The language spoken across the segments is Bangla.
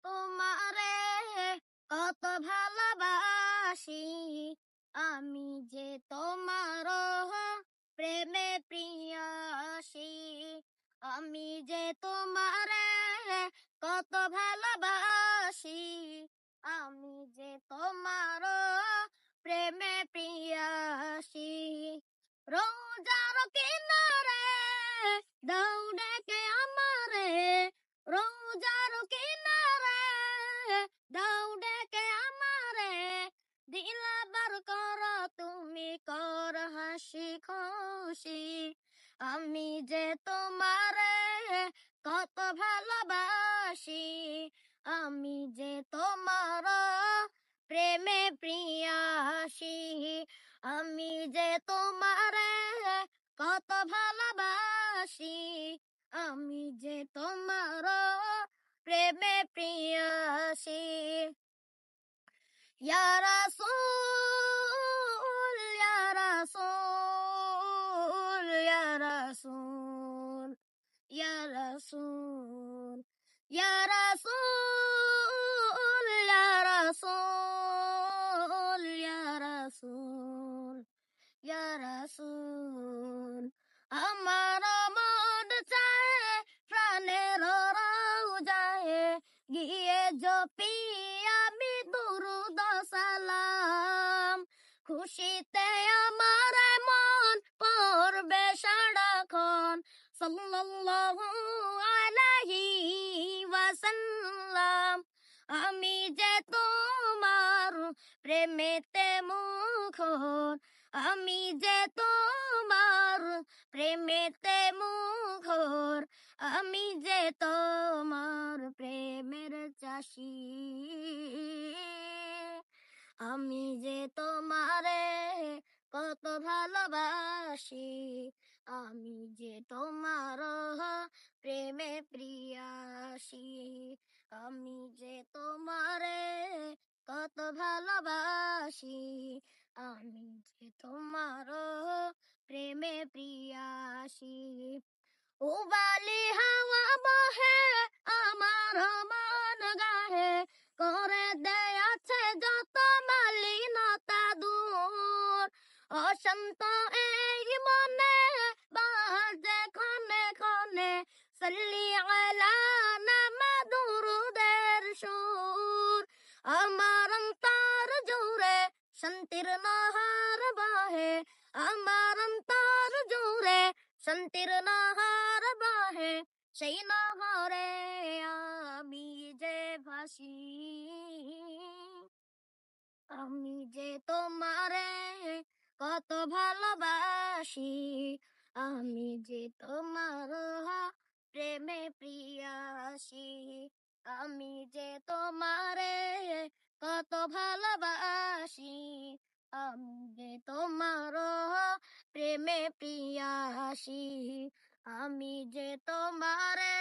তোমারে কত ভালোবাসি, আমি যে তোমার প্রেমে প্রিয়াসী, আমি যে তোমারে কত ভালোবাসি, আমি যে তোমার প্রেমে প্রিয়াসী। রোজার কিনারে দাও ডেকে আমারে, রোজার কিনারে দাও ডেকে আমারে, দিলাবার কর তুমি কর হাসি খুশি, আমি যে তোমারে কত ভালোবাসি, আমি যে তোমার প্রেমে প্রিয়াসী, আমি যে তোমারে কত ভালোবাসি, আমি যে তোমার প্রেমে প্রিয়াসী। ইয়া রাসূল ইয়া রাসূল ইয়া রাসূল ইয়া রাসূল ইয়া রাসূল ইয়া রাসূল ইয়া রাসূল ইয়া রাসূল, আমার মন চায় প্রাণের রওজায়ে গিয়ে জপি আমি দুরূদ সালাম, খুশিতে আমার মন পড়বে সারাক্ষণ সাল্লাল্লাহু আলাইহি ওয়াসাল্লাম, আমি যে তোমার প্রেমেতে মুখর, আমি যে তোমার প্রেমেতে মুখর, আমি যে তোমার প্রেমের চাষী, আমি যে তোমারে কত ভালোবাসি, আমি যে তোমার প্রেমে প্রিয়াসী, আমি যে তোমারে কত ভালোবাসি, আমি যে তোমার প্রেমে প্রিয়াসী। উবালি হাওয়া বহে আমার মন গাহে, করে দেয়াছে যত মালিনতা দূর, অশান্ত এই মনে বাজে ক্ষণে ক্ষণে সাল্লি আলা নামা দুরুদের সুর, আমার অন্তর জুড়ে শান্তির নাহার বাহে, আমার অন্তর জুড়ে শান্তির নাহার বাহে, সেই নাহারে আমি যে ভাসি, আমি যে তোমারে কত ভালোবাসি, আমি যে তোমার প্রেমে প্রিয়াসী, আমি যে তোমারে কত ভালোবাসি, আমি যে তোমার প্রেমে প্রিয়াসী, আমি যে তোমারে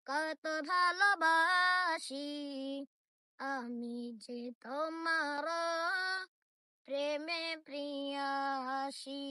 কত ভালোবাসি, আমি যে তোমার প্রেমে প্রিয়াসী।